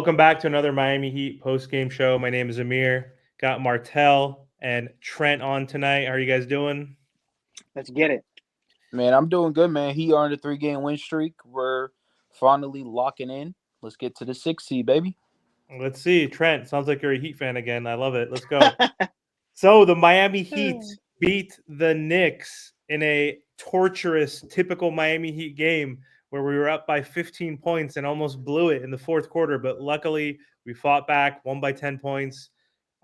Welcome back to another Miami Heat post-game show. My name is Amir. Got Martel and Trent on tonight. How are you guys doing? Let's get it. Man, I'm doing good, man. He earned a 3-game win streak. We're finally locking in. Let's get to the 6 seed, baby. Let's see. Trent, sounds like you're a Heat fan again. I love it. Let's go. So the Miami Heat beat the Knicks in a torturous, typical Miami Heat game where we were up by 15 points and almost blew it in the fourth quarter. But luckily, we fought back, won by 10 points,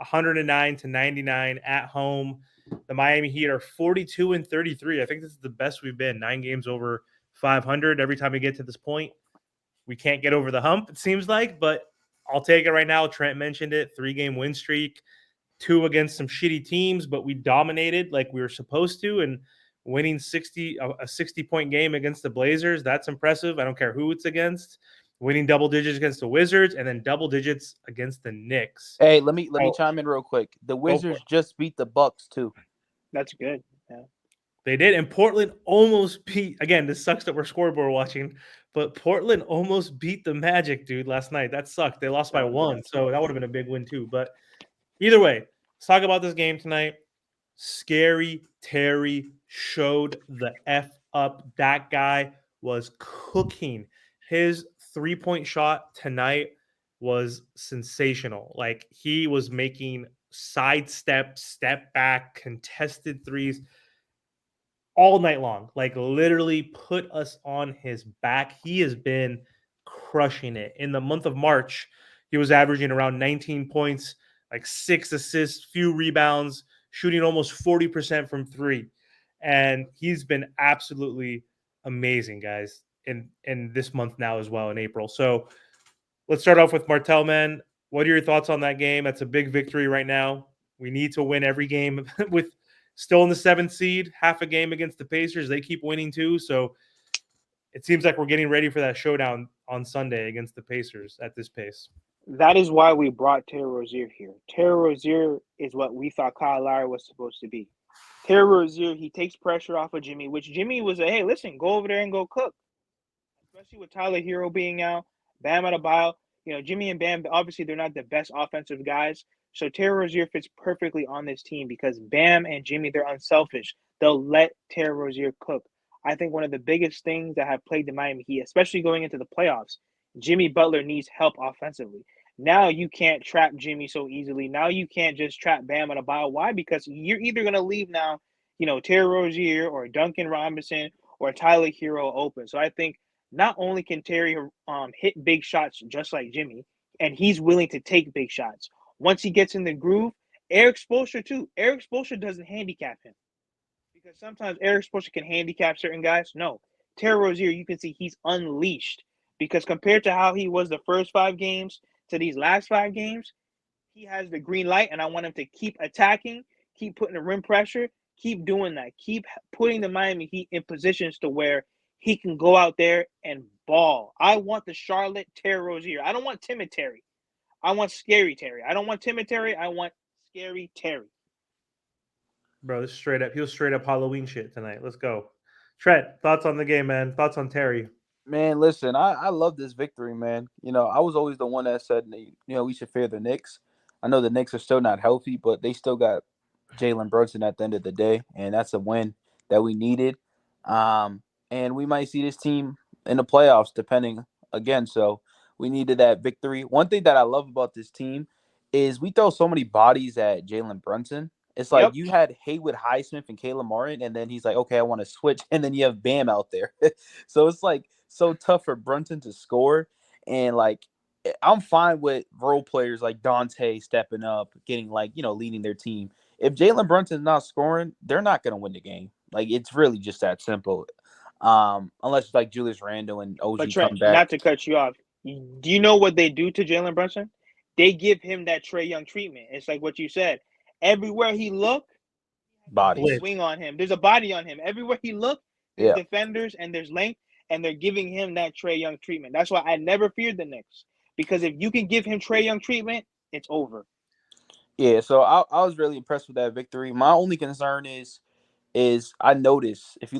109-99 at home. The Miami Heat are 42-33. I think this is the best we've been. 9 games over 500. Every time we get to this point, we can't get over the hump, it seems like, but I'll take it right now. Trent mentioned it. 3-game win streak. 2 against some shitty teams, but we dominated like we were supposed to, and winning a 60-point game against the Blazers, that's impressive. I don't care who it's against. Winning double digits against the Wizards and then double digits against the Knicks. Hey, let me chime in real quick. The Wizards just beat the Bucks too. That's good. Yeah. They did, and Portland almost beat. Again, this sucks that we're scoreboard watching, but Portland almost beat the Magic, dude, last night. That sucked. They lost by 1, so that would have been a big win too. But either way, let's talk about this game tonight. Scary Terry showed the F up. That guy was cooking. His 3-point shot tonight was sensational. Like, he was making sidestep, step back, contested threes all night long. Like, literally put us on his back. He has been crushing it. In the month of March, he was averaging around 19 points, like 6 assists, few rebounds, shooting almost 40% from 3. And he's been absolutely amazing, guys, in this month now as well, in April. So let's start off with Martel, man. What are your thoughts on that game? That's a big victory right now. We need to win every game with still in the 7th seed, half a game against the Pacers. They keep winning too. So it seems like we're getting ready for that showdown on Sunday against the Pacers at this pace. That is why we brought Terry Rozier here. Terry Rozier is what we thought Kyle Lowry was supposed to be. Terry Rozier, he takes pressure off of Jimmy, which Jimmy was hey, listen, go over there and go cook. Especially with Tyler Hero being out, Bam Adebayo. Jimmy and Bam, obviously they're not the best offensive guys. So Terry Rozier fits perfectly on this team because Bam and Jimmy, they're unselfish. They'll let Terry Rozier cook. I think one of the biggest things that have plagued the Miami Heat, especially going into the playoffs, Jimmy Butler needs help offensively. Now you can't trap Jimmy so easily. Now you can't just trap Bam Adebayo. Why? Because you're either going to leave now, Terry Rozier or Duncan Robinson or Tyler Hero open. So I think not only can Terry hit big shots just like Jimmy, and he's willing to take big shots. Once he gets in the groove, Eric Spoelstra too. Eric Spoelstra doesn't handicap him. Because sometimes Eric Spoelstra can handicap certain guys. No. Terry Rozier, you can see he's unleashed. Because compared to how he was the first 5 games to these last 5 games, he has the green light, and I want him to keep attacking, keep putting the rim pressure, keep doing that. Keep putting the Miami Heat in positions to where he can go out there and ball. I want the Charlotte Terry Rozier. I don't want timid Terry. I want scary Terry. I don't want timid Terry. I want scary Terry. Bro, this is straight up. He was straight up Halloween shit tonight. Let's go. Trent, thoughts on the game, man? Thoughts on Terry? Man, listen, I love this victory, man. I was always the one that said, we should fear the Knicks. I know the Knicks are still not healthy, but they still got Jalen Brunson at the end of the day, and that's a win that we needed. And we might see this team in the playoffs, depending again. So we needed that victory. One thing that I love about this team is we throw so many bodies at Jalen Brunson. It's like you had Haywood Highsmith and Caleb Martin, and then he's like, okay, I want to switch. And then you have Bam out there. So it's like so tough for Brunson to score. And like, I'm fine with role players like Dante stepping up, getting leading their team. If Jalen Brunson's not scoring, they're not going to win the game. Like, it's really just that simple. Unless like Julius Randle and OG But Trent, come back. not to cut you off, do you know what they do to Jalen Brunson? They give him that Trae Young treatment. It's like what you said. Everywhere he look, Bodies. swing on him. There's a body on him. Everywhere he look, there's defenders and there's length, and they're giving him that Trae Young treatment. That's why I never feared the Knicks. Because if you can give him Trae Young treatment, it's over. Yeah, so I was really impressed with that victory. My only concern is I noticed if you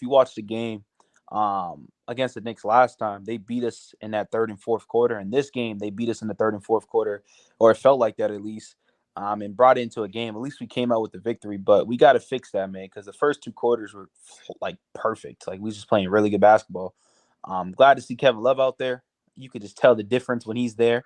watched the game, Against the Knicks last time. They beat us in that third and fourth quarter. In this game, they beat us in the third and fourth quarter, or it felt like that at least. And brought into a game. At least we came out with the victory, but we got to fix that, man, because the first 2 quarters were like perfect. Like we was just playing really good basketball. Glad to see Kevin Love out there. You could just tell the difference when he's there.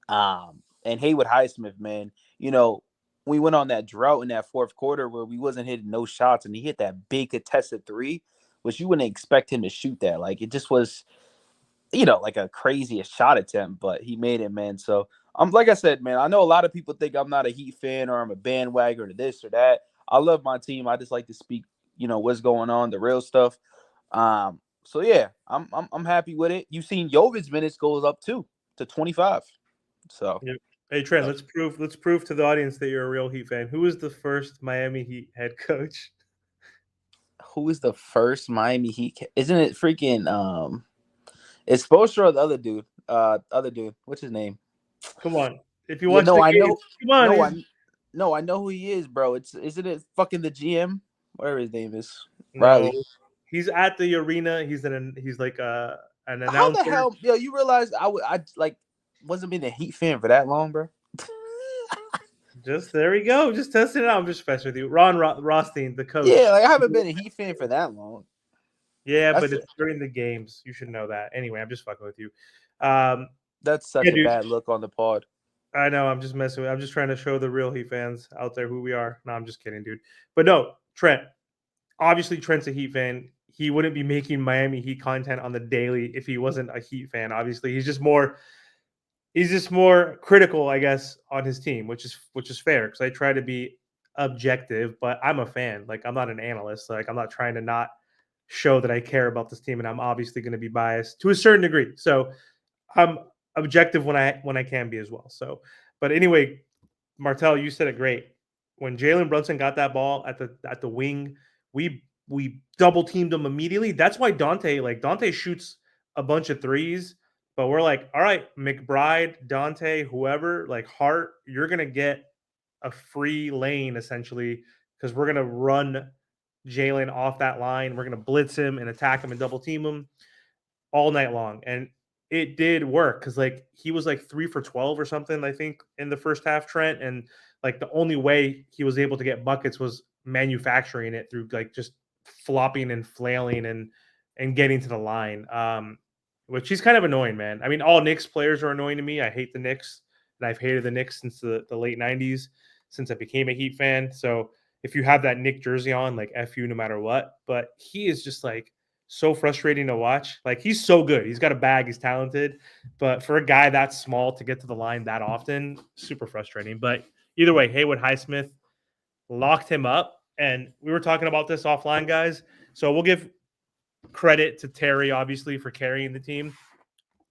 And Haywood Highsmith, man, we went on that drought in that fourth quarter where we wasn't hitting no shots, and he hit that big contested three, which you wouldn't expect him to shoot that. Like it just was, like a craziest shot attempt, but he made it, man. So like I said, man, I know a lot of people think I'm not a Heat fan or I'm a bandwagon or this or that. I love my team. I just like to speak, what's going on, the real stuff. So yeah, I'm happy with it. You've seen Jovic's minutes goes up too to 25. So Yep. Hey Trent, let's prove to the audience that you're a real Heat fan. Who was the first Miami Heat head coach? who is the first Miami Heat? Isn't it freaking it's Spoelstra or the other dude? What's his name? Come on. If you Yeah, watch the I game, know. come on. I know who he is, bro. Isn't it fucking the GM? Whatever his name is. No, Riley. he's at the arena. He's like an How the announcer. hell, yo? You realize I like wasn't being a Heat fan for that long, bro. Just there we go. Just testing it out. I'm just messing with you. Ron Rothstein, the coach. Yeah, like I haven't been a Heat fan for that long. Yeah, but it's during the games. You should know that. Anyway, I'm just fucking with you. That's such a bad look on the pod. I know. I'm just messing with. I'm just trying to show the real Heat fans out there who we are. No, I'm just kidding, dude. But no, Trent. Obviously, Trent's a Heat fan. He wouldn't be making Miami Heat content on the daily if he wasn't a Heat fan. Obviously, he's just more critical, I guess, on his team, which is fair because I try to be objective, but I'm a fan. Like I'm not an analyst. Like I'm not trying to not show that I care about this team, and I'm obviously going to be biased to a certain degree. So I'm objective when I can be as well. So, but anyway, Martel, you said it great. When Jalen Brunson got that ball at the wing, we double teamed him immediately. That's why Dante shoots a bunch of threes, but we're like, all right, McBride, Dante, whoever, like Hart, you're gonna get a free lane essentially because we're gonna run Jalen off that line. We're gonna blitz him and attack him and double team him all night long. And it did work because like he was like 3 for 12 or something, I think, in the first half, Trent. And like the only way he was able to get buckets was manufacturing it through like just flopping and flailing and getting to the line. Which is kind of annoying, man. I mean, all Knicks players are annoying to me. I hate the Knicks, and I've hated the Knicks since the late 90s, since I became a Heat fan. So if you have that Knick jersey on, like F you no matter what. But he is just like so frustrating to watch. Like he's so good. He's got a bag. He's talented. But for a guy that small to get to the line that often, super frustrating. But either way, Haywood Highsmith locked him up. And we were talking about this offline, guys. So we'll give credit to Terry, obviously, for carrying the team.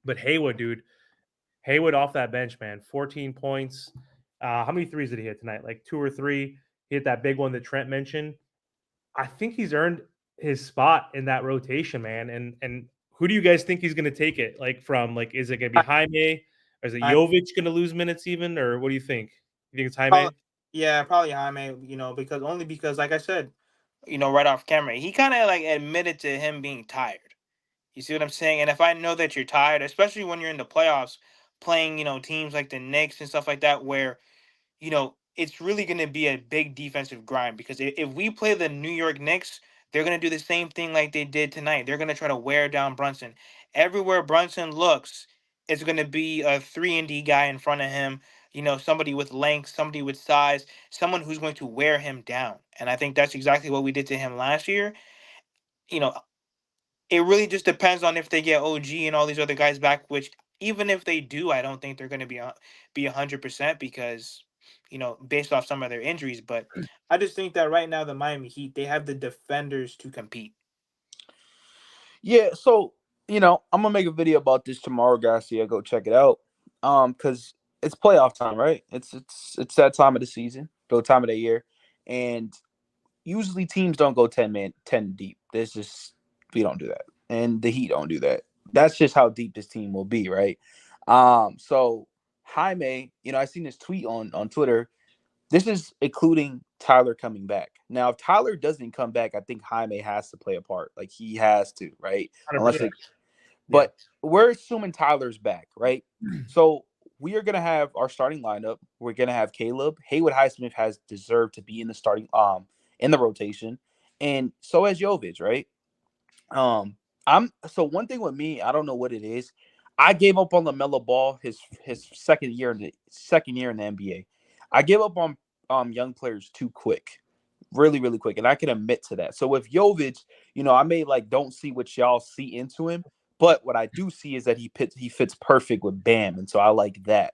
But Haywood, dude, Haywood off that bench, man. 14 points. How many threes did he hit tonight? Like 2 or 3. He hit that big one that Trent mentioned. I think he's earned his spot in that rotation, man. And who do you guys think he's going to take it? Like from like, is it going to be Jaime? Or is it Jovic going to lose minutes even? Or what do you think? You think it's Jaime? Yeah, probably Jaime. Because like I said, right off camera, he kind of like admitted to him being tired. You see what I'm saying? And if I know that you're tired, especially when you're in the playoffs, playing teams like the Knicks and stuff like that, where it's really going to be a big defensive grind because if we play the New York Knicks, they're going to do the same thing like they did tonight. They're going to try to wear down Brunson. Everywhere Brunson looks, it's going to be a 3-and-D guy in front of him, somebody with length, somebody with size, someone who's going to wear him down. And I think that's exactly what we did to him last year. You know, it really just depends on if they get OG and all these other guys back, which even if they do, I don't think they're going to be 100% because based off some of their injuries. But I just think that right now the Miami Heat, they have the defenders to compete. Yeah, so I'm gonna make a video about this tomorrow, guys. So yeah, go check it out. Because it's playoff time, right? It's that time of the season, go time of the year, and usually teams don't go 10 deep. We don't do that, and the Heat don't do that. That's just how deep this team will be, right? So Jaime, I seen this tweet on Twitter. This is including Tyler coming back. Now, if Tyler doesn't come back, I think Jaime has to play a part. Like he has to, right? Unless 100%. it, but we're assuming Tyler's back, right? So we are gonna have our starting lineup. We're gonna have Caleb. Haywood Highsmith has deserved to be in the starting in the rotation, and so has Jovic, right? Um, I'm so one thing with me, I don't know what it is. I gave up on LaMelo Ball his second year in the NBA. I gave up on young players too quick, really really quick, and I can admit to that. So with Jovic, I may like don't see what y'all see into him, but what I do see is that he fits perfect with Bam, and so I like that.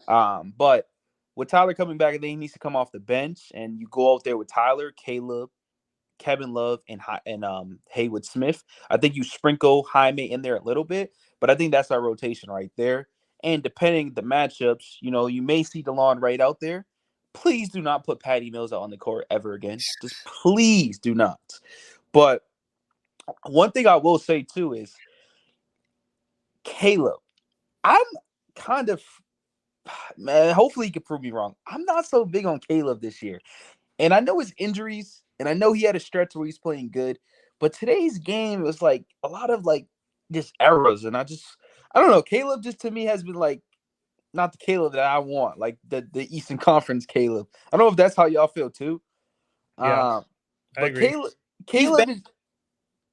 But with Tyler coming back, I think he needs to come off the bench, and you go out there with Tyler, Caleb, Kevin Love, and Haywood Smith. I think you sprinkle Jaime in there a little bit, but I think that's our rotation right there. And depending the matchups, you may see DeLon right out there. Please do not put Patty Mills out on the court ever again. Just please do not. But one thing I will say too is Caleb. I'm kind of man. Hopefully, he can prove me wrong. I'm not so big on Caleb this year. And I know his injuries, and I know he had a stretch where he's playing good, but today's game was like a lot of like just errors, and I don't know. Caleb just to me has been like not the Caleb that I want, like the Eastern Conference Caleb. I don't know if that's how y'all feel too. Yeah, I But agree. He's been Caleb is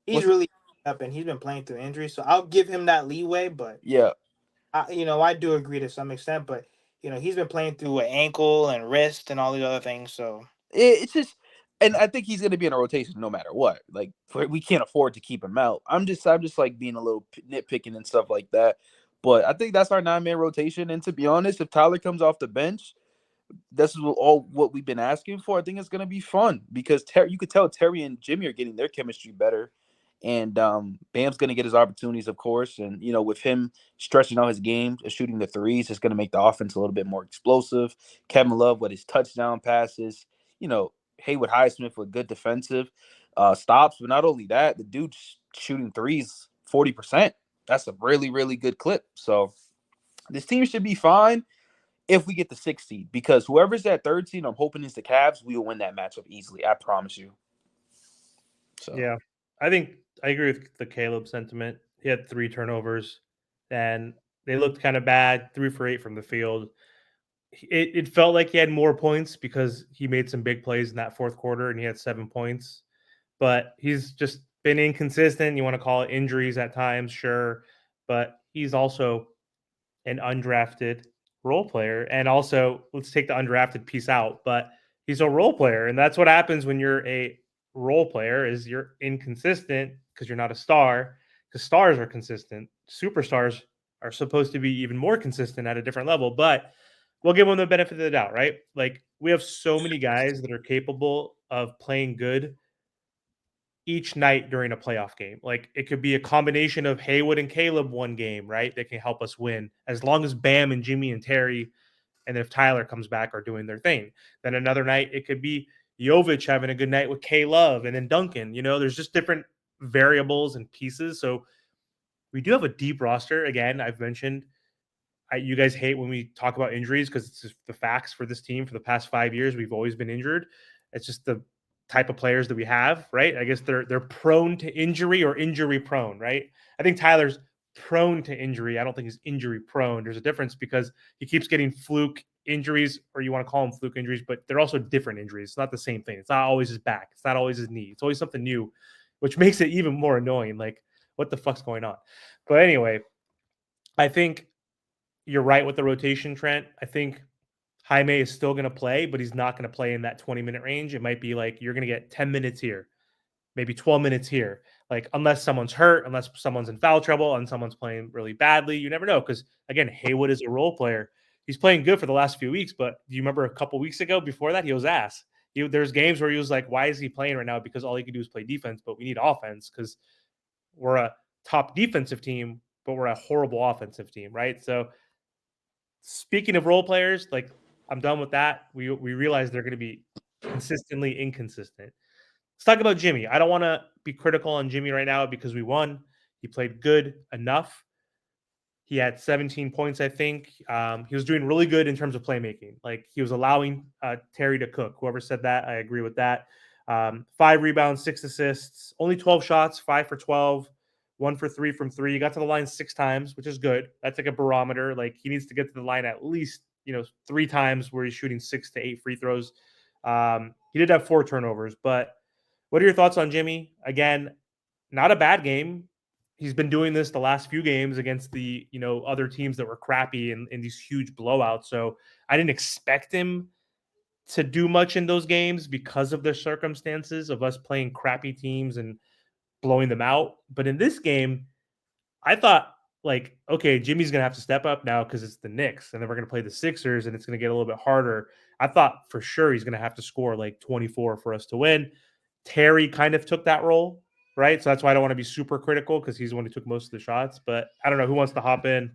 he's really up and he's been playing through injury, so I'll give him that leeway. But yeah. I do agree to some extent. But he's been playing through an ankle and wrist and all the other things. So It's just, and I think he's going to be in a rotation no matter what. Like we can't afford to keep him out. I'm just like being a little nitpicking and stuff like that. But I think that's our 9-man rotation. And to be honest, if Tyler comes off the bench, this is all what we've been asking for. I think it's going to be fun because you could tell Terry and Jimmy are getting their chemistry better. And Bam's going to get his opportunities, of course. And, with him stretching out his game, shooting the threes, it's going to make the offense a little bit more explosive. Kevin Love with his touchdown passes, Haywood Highsmith with good defensive stops. But not only that, the dude's shooting threes 40%. That's a really, really good clip. So this team should be fine if we get the 6th seed, because whoever's that 3rd seed, I'm hoping is the Cavs. We will win that matchup easily. I promise you. So Yeah, I think I agree with the Caleb sentiment. He had 3 turnovers, and they looked kind of bad. 3 for 8 from the field. It felt like he had more points because he made some big plays in that fourth quarter, and he had 7 points. But he's just been inconsistent. You want to call it injuries at times, sure, but he's also an undrafted role player. And also, let's take the undrafted piece out, but he's a role player. And that's what happens when you're a role player is you're inconsistent because you're not a star, because stars are consistent. Superstars are supposed to be even more consistent at a different level, but we'll give them the benefit of the doubt, right? Like we have so many guys that are capable of playing good each night during a playoff game. Like it could be a combination of Haywood and Caleb one game, right? That can help us win as long as Bam and Jimmy and Terry and if Tyler comes back are doing their thing. Then another night it could be Jovic having a good night with K Love and then Duncan. There's just different variables and pieces. So we do have a deep roster. Again, I've mentioned you guys hate when we talk about injuries because it's just the facts for this team for the past 5 years. We've always been injured. It's just the type of players that we have, right? I guess they're prone to injury or injury prone, right? I think Tyler's prone to injury. I don't think he's injury prone. There's a difference because he keeps getting fluke injuries, or you want to call them fluke injuries, but they're also different injuries. It's not the same thing. It's not always his back. It's not always his knee. It's always something new, which makes it even more annoying. Like, what the fuck's going on? But anyway, I think you're right with the rotation, Trent. I think Jaime is still going to play, but he's not going to play in that 20-minute range. It might be like you're going to get 10 minutes here, maybe 12 minutes here. Like, unless someone's hurt, unless someone's in foul trouble, and someone's playing really badly, you never know. Because, again, Haywood is a role player. He's playing good for the last few weeks, but do you remember a couple weeks ago before that, he was ass. There's games where he was like, why is he playing right now? Because all he can do is play defense, but we need offense because we're a top defensive team, but we're a horrible offensive team, right? So, speaking of role players, like I'm done with that. We realize they're going to be consistently inconsistent. Let's talk about Jimmy. I don't want to be critical on Jimmy right now because we won. He played good enough. He had 17 points, I think. He was doing really good in terms of playmaking. Like he was allowing Terry to cook. Whoever said that, I agree with that. 5 rebounds, 6 assists, only 12 shots, 5 for 12, 1 for 3 from 3. He got to the line 6 times, which is good. That's like a barometer. Like he needs to get to the line at least 3 times where he's shooting 6 to 8 free throws. He did have 4 turnovers, but what are your thoughts on Jimmy? Again, not a bad game. He's been doing this the last few games against the other teams that were crappy in these huge blowouts. So I didn't expect him to do much in those games because of the circumstances of us playing crappy teams and blowing them out. But in this game, I thought like, okay, Jimmy's gonna have to step up now because it's the Knicks, and then we're gonna play the Sixers, and it's gonna get a little bit harder. I thought for sure he's gonna have to score like 24 for us to win. Terry kind of took that role, right? So that's why I don't want to be super critical because he's the one who took most of the shots. But I don't know who wants to hop in.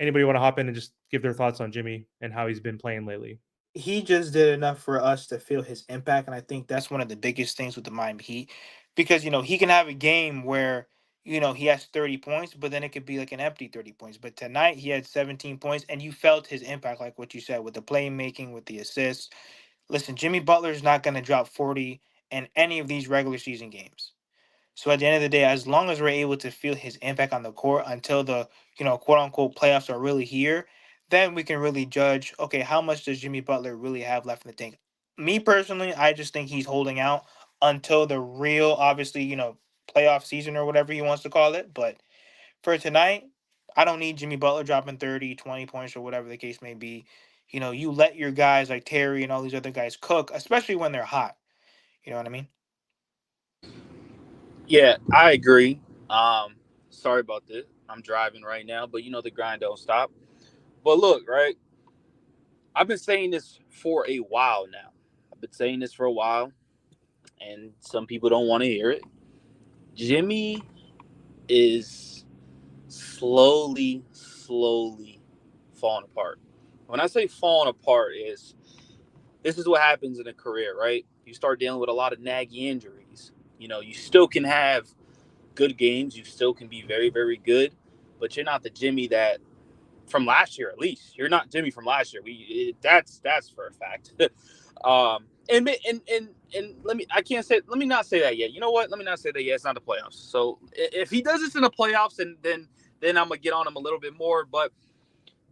Anybody want to hop in and just give their thoughts on Jimmy and how he's been playing lately? He just did enough for us to feel his impact, and I think that's one of the biggest things with the Miami Heat, because he can have a game where he has 30 points, but then it could be like an empty 30 points. But tonight he had 17 points, and you felt his impact, like what you said, with the playmaking, with the assists. Listen, Jimmy Butler is not going to drop 40 in any of these regular season games. So at the end of the day, as long as we're able to feel his impact on the court until the, quote unquote playoffs are really here, then we can really judge, okay, how much does Jimmy Butler really have left in the tank? Me personally, I just think he's holding out until the real, obviously, playoff season or whatever he wants to call it. But for tonight, I don't need Jimmy Butler dropping 30, 20 points or whatever the case may be. You let your guys like Terry and all these other guys cook, especially when they're hot. You know what I mean? Yeah, I agree. Sorry about this. I'm driving right now, but the grind don't stop. But look, right? I've been saying this for a while now. I've been saying this for a while, and some people don't want to hear it. Jimmy is slowly falling apart. When I say falling apart, this is what happens in a career, right? You start dealing with a lot of naggy injuries. You still can have good games. You still can be very, very good, but you're not the Jimmy that from last year. At least you're not Jimmy from last year. That's for a fact. And I can't say. Let me not say that yet. You know what? Let me not say that yet. It's not the playoffs. So if he does this in the playoffs, then I'm gonna get on him a little bit more. But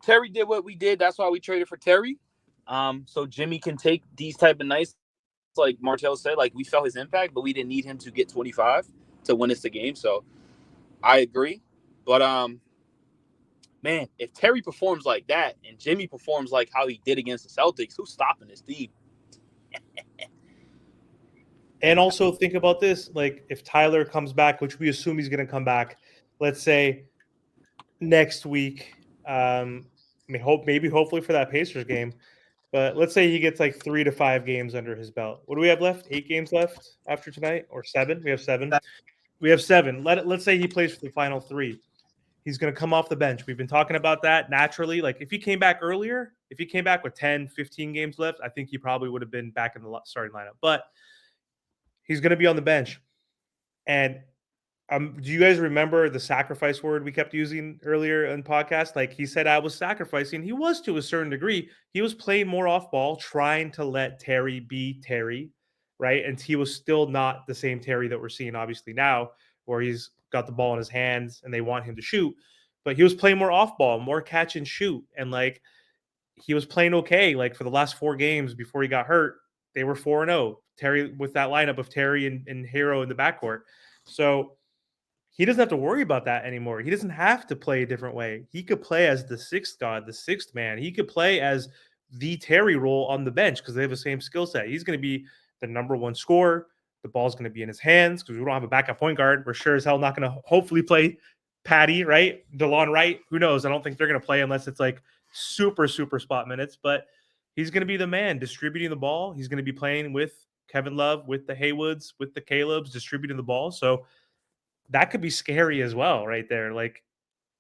Terry did what we did. That's why we traded for Terry. So Jimmy can take these type of nights, like Martell said. Like we felt his impact, but we didn't need him to get 25 to win us the game. So I agree. But man, if Terry performs like that and Jimmy performs like how he did against the Celtics, who's stopping this team? And also think about this, like if Tyler comes back, which we assume he's going to come back, let's say next week, hopefully for that Pacers game, but let's say he gets like 3 to 5 games under his belt. What do we have left? 8 games left after tonight, or 7? We have 7. We have 7. Let's say he plays for the final 3. He's going to come off the bench. We've been talking about that naturally. Like if he came back earlier, if he came back with 10, 15 games left, I think he probably would have been back in the starting lineup. But he's going to be on the bench. And do you guys remember the sacrifice word we kept using earlier in podcast? Like he said, I was sacrificing. He was to a certain degree. He was playing more off ball, trying to let Terry be Terry, right? And he was still not the same Terry that we're seeing obviously now, where he's got the ball in his hands and they want him to shoot. But he was playing more off ball, more catch and shoot. And like he was playing okay. Like for the last 4 games before he got hurt, they were 4-0. Terry with that lineup of Terry and Hero in the backcourt. So he doesn't have to worry about that anymore. He doesn't have to play a different way. He could play as the sixth god, the sixth man. He could play as the Terry role on the bench because they have the same skill set. He's going to be the number 1 scorer. The ball's going to be in his hands because we don't have a backup point guard. We're sure as hell not going to hopefully play Patty, right? DeLon Wright. Who knows? I don't think they're going to play unless it's like super spot minutes. But he's going to be the man distributing the ball. He's going to be playing with Kevin Love, with the Haywoods, with the Calebs, distributing the ball. So that could be scary as well, right there. Like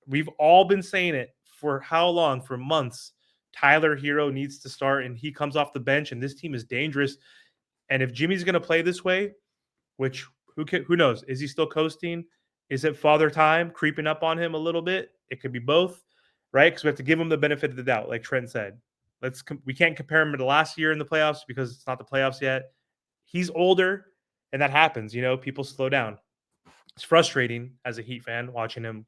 we've all been saying it for how long? For months. Tyler Hero needs to start, and he comes off the bench, and this team is dangerous. And if Jimmy's going to play this way, which who knows? Is he still coasting? Is it father time creeping up on him a little bit? It could be both. right? Because we have to give him the benefit of the doubt, like Trent said. We can't compare him to last year in the playoffs because it's not the playoffs yet. He's older, and that happens. People slow down. It's frustrating as a Heat fan watching him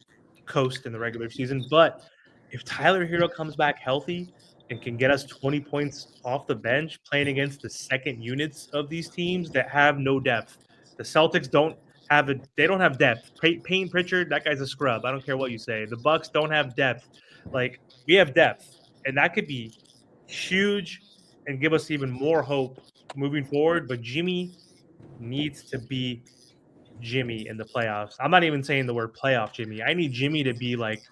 coast in the regular season. But if Tyler Hero comes back healthy and can get us 20 points off the bench playing against the second units of these teams that have no depth, the Celtics don't have depth. Payne Pritchard, that guy's a scrub. I don't care what you say. The Bucks don't have depth. Like, we have depth, and that could be huge and give us even more hope moving forward. But Jimmy needs to be Jimmy in the playoffs. I'm not even saying the word playoff Jimmy. I need Jimmy to be like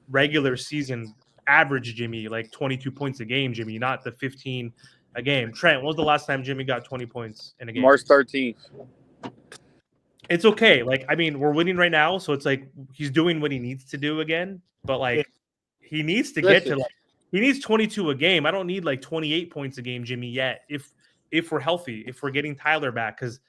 regular season average Jimmy, like 22 points a game Jimmy, not the 15 a game. Trent, when was the last time Jimmy got 20 points in a game? March 13th. It's okay. Like, I mean, we're winning right now, so it's like he's doing what he needs to do again, but like he needs to get to he needs 22 a game. I don't need like 28 points a game Jimmy yet. If we're healthy, if we're getting Tyler back, because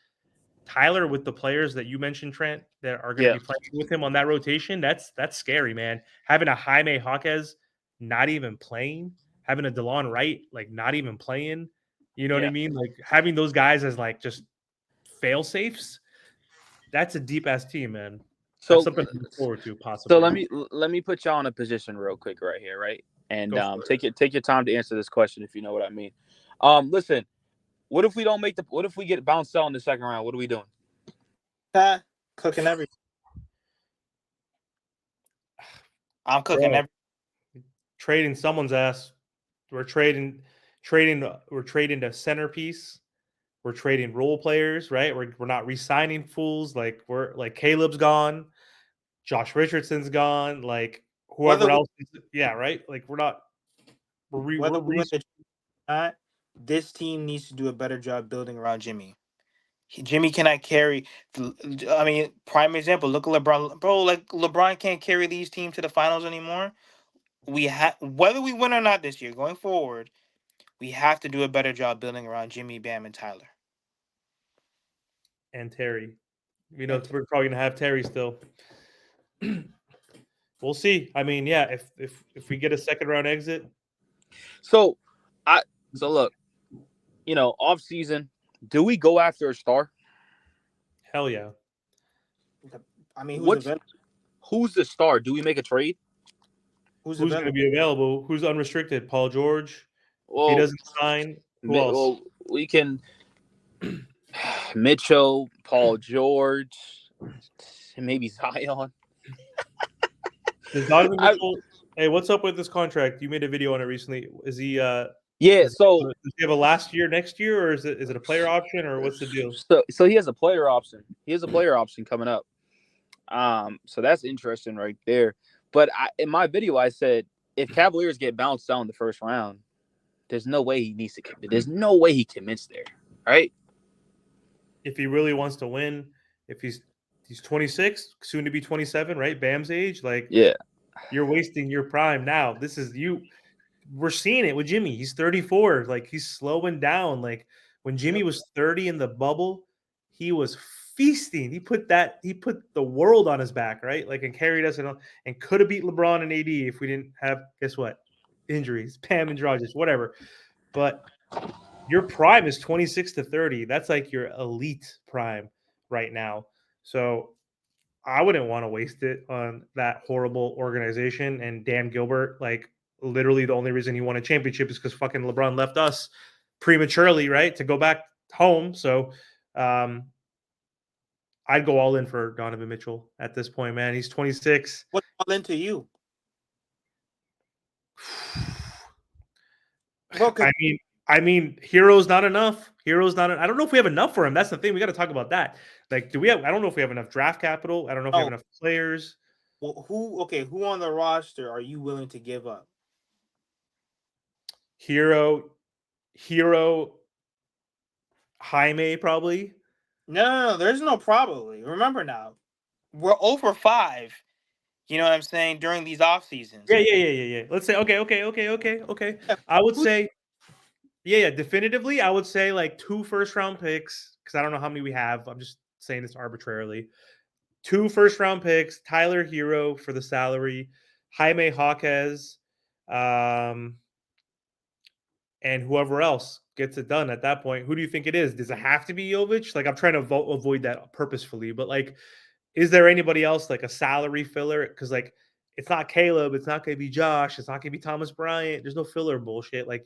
Tyler, with the players that you mentioned, Trent, that are going to be playing with him on that rotation, that's scary, man. Having a Jaime Jaquez not even playing, having a DeLon Wright like not even playing, you know what I mean? Like having those guys as like just fail safes. That's a deep ass team, man. So that's something to look forward to, possibly. So let me put y'all in a position real quick right here, right? And take your time to answer this question if you know what I mean. Listen, what if we don't make what if we get bounced out in the second round? What are we doing? Cooking everything. I'm cooking everything. Trading someone's ass. We're trading the centerpiece. We're trading role players, right? We're not re-signing fools. Like Caleb's gone, Josh Richardson's gone, like whoever else. Right. Like this team needs to do a better job building around Jimmy. Jimmy cannot carry. I mean, prime example. Look at LeBron, bro. Like LeBron can't carry these teams to the finals anymore. Whether we win or not this year, going forward, we have to do a better job building around Jimmy, Bam, and Tyler. And Terry. We're probably gonna have Terry still. We'll see. I mean, yeah, if we get a second round exit. So look, off season, do we go after a star? Hell yeah. I mean, who's the star? Do we make a trade? Who's going to be available? Who's unrestricted? Paul George. If he doesn't sign, who else? Well, we can Mitchell, Paul George, maybe Zion. Donovan Mitchell. Hey, what's up with this contract? You made a video on it recently. Is he? So does he have a last year next year, or is it a player option, or what's the deal? So he has a player option. He has a player option coming up. So that's interesting right there. But in my video, I said if Cavaliers get bounced out in the first round, there's no way he needs to. There's no way he commits there, right? If he really wants to win, if he's 26, soon to be 27, right? Bam's age, like you're wasting your prime now. This is you. We're seeing it with Jimmy. He's 34. Like he's slowing down. Like when Jimmy was 30 in the bubble, he was feasting. He put the world on his back, right? Like and carried us and could have beat LeBron and AD if we didn't have guess what? Injuries, Pam and Dragic, whatever. But your prime is 26 to 30. That's like your elite prime right now. So I wouldn't want to waste it on that horrible organization and Dan Gilbert. Like literally the only reason he won a championship is because fucking LeBron left us prematurely, right? To go back home. So I'd go all in for Donovan Mitchell at this point, man. He's 26. What's all into you? I mean, Hero's not enough. I don't know if we have enough for him. That's the thing. We got to talk about that. Like, I don't know if we have enough draft capital. I don't know if we have enough players. Well, who on the roster are you willing to give up? Hero, Jaime, probably. No, there's no probably. Remember now, we're over 5. You know what I'm saying? During these off seasons. Yeah. Let's say okay. I would say, definitively. I would say like 2 first-round picks because I don't know how many we have. I'm just saying this arbitrarily. 2 first-round picks, Tyler Hero for the salary, Jaime Jaquez, and whoever else gets it done at that point. Who do you think it is? Does it have to be Jovic? Like, I'm trying to avoid that purposefully, but like, is there anybody else like a salary filler? Because like, it's not Caleb, it's not going to be Josh, it's not going to be Thomas Bryant. There's no filler bullshit. Like,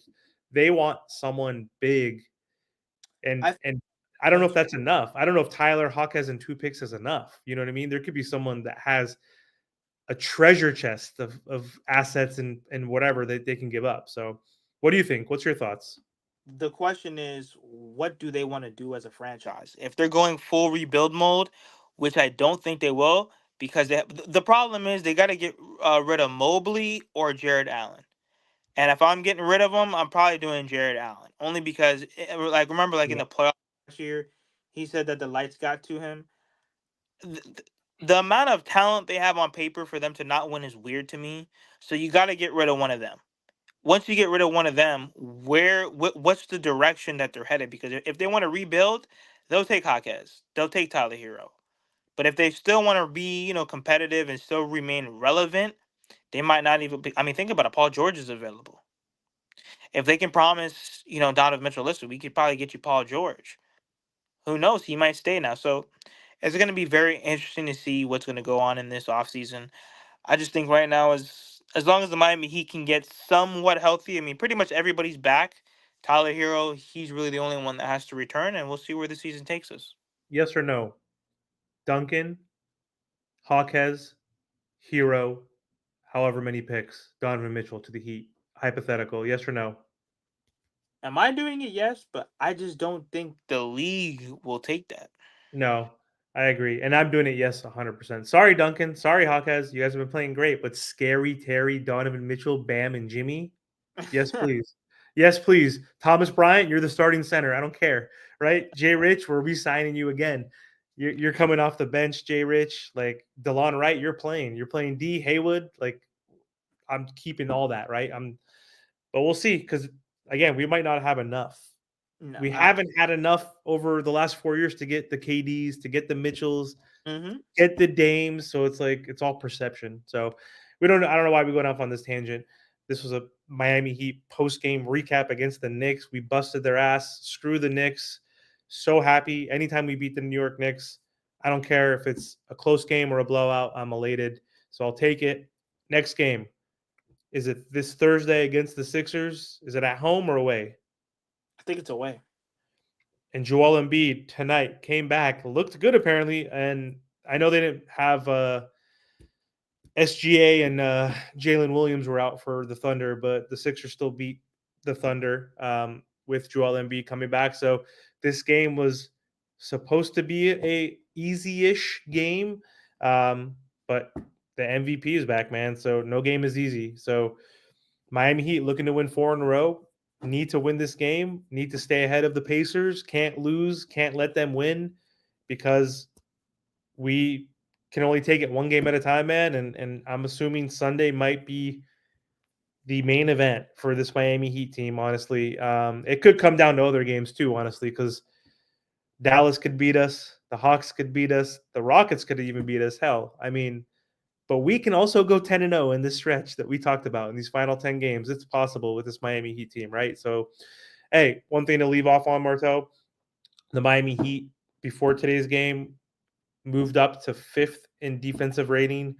they want someone big, and I don't know if that's enough. I don't know if Tyler Hawkes and 2 picks is enough. You know what I mean? There could be someone that has a treasure chest of assets and whatever that they can give up. So, what do you think? What's your thoughts? The question is, what do they want to do as a franchise? If they're going full rebuild mode, which I don't think they will, because the problem is they got to get rid of Mobley or Jared Allen. And if I'm getting rid of them, I'm probably doing Jared Allen, only because, like, remember, like in the playoffs last year, he said that the lights got to him. The amount of talent they have on paper for them to not win is weird to me. So you got to get rid of one of them. Once you get rid of one of them, what's the direction that they're headed? Because if they want to rebuild, they'll take Jaquez, they'll take Tyler Hero. But if they still want to be, competitive and still remain relevant, they might not even be. I mean, think about it. Paul George is available. If they can promise, Donovan Mitchell, listen, we could probably get you Paul George. Who knows? He might stay now. So it's going to be very interesting to see what's going to go on in this offseason. I just think right now, as long as the Miami Heat can get somewhat healthy, I mean, pretty much everybody's back. Tyler Hero, he's really the only one that has to return, and we'll see where the season takes us. Yes or no? Duncan, Hawkes, Hero, however many picks, Donovan Mitchell to the Heat. Hypothetical. Yes or no? Am I doing it? Yes, but I just don't think the league will take that. No, I agree. And I'm doing it, yes, 100%. Sorry, Duncan. Sorry, Hawkes. You guys have been playing great, but Scary Terry, Donovan Mitchell, Bam, and Jimmy. Yes, please. Yes, please. Thomas Bryant, you're the starting center. I don't care. Right? Jay Rich, we're re-signing you again. You're coming off the bench, Jay Rich. Like DeLon Wright, you're playing. You're playing D Haywood. Like, I'm keeping all that, right? But we'll see, because again, we might not have enough. No, We haven't had enough over the last 4 years to get the KDs, to get the Mitchells, get the Dames. So it's like it's all perception. So I don't know why we went off on this tangent. This was a Miami Heat post-game recap against the Knicks. We busted their ass. Screw the Knicks. So happy. Anytime we beat the New York Knicks, I don't care if it's a close game or a blowout. I'm elated. So I'll take it. Next game. Is it this Thursday against the Sixers? Is it at home or away? I think it's away. And Joel Embiid tonight came back, looked good apparently. And I know they didn't have SGA and Jalen Williams were out for the Thunder, but the Sixers still beat the Thunder with Joel Embiid coming back. So this game was supposed to be a easy-ish game, but the MVP is back, man. So no game is easy. So Miami Heat looking to win 4 in a row. Need to win this game. Need to stay ahead of the Pacers. Can't lose. Can't let them win, because we can only take it one game at a time, man. And I'm assuming Sunday might be the main event for this Miami Heat team. Honestly, it could come down to other games too. Honestly, because Dallas could beat us, the Hawks could beat us, the Rockets could even beat us. Hell, I mean, but we can also go 10-0 in this stretch that we talked about in these final 10 games. It's possible with this Miami Heat team, right? So, hey, one thing to leave off on, Martel, the Miami Heat before today's game moved up to 5th in defensive rating.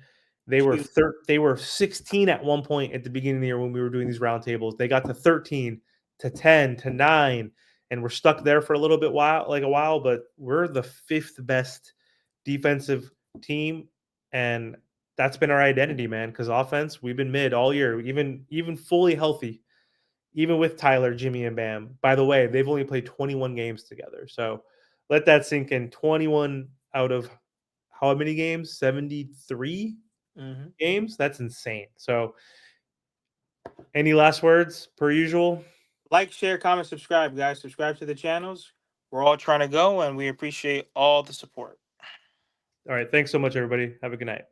They were 16 at one point at the beginning of the year when we were doing these roundtables. They got to 13 to 10 to 9, and we're stuck there for a little bit while, but we're the 5th best defensive team, and that's been our identity, man, because offense, we've been mid all year, even fully healthy, even with Tyler, Jimmy, and Bam. By the way, they've only played 21 games together. So let that sink in. 21 out of how many games? 73 games? That's insane. So any last words per usual? Like, share, comment, subscribe, guys. Subscribe to the channels. We're all trying to go, and we appreciate all the support. All right. Thanks so much, everybody. Have a good night.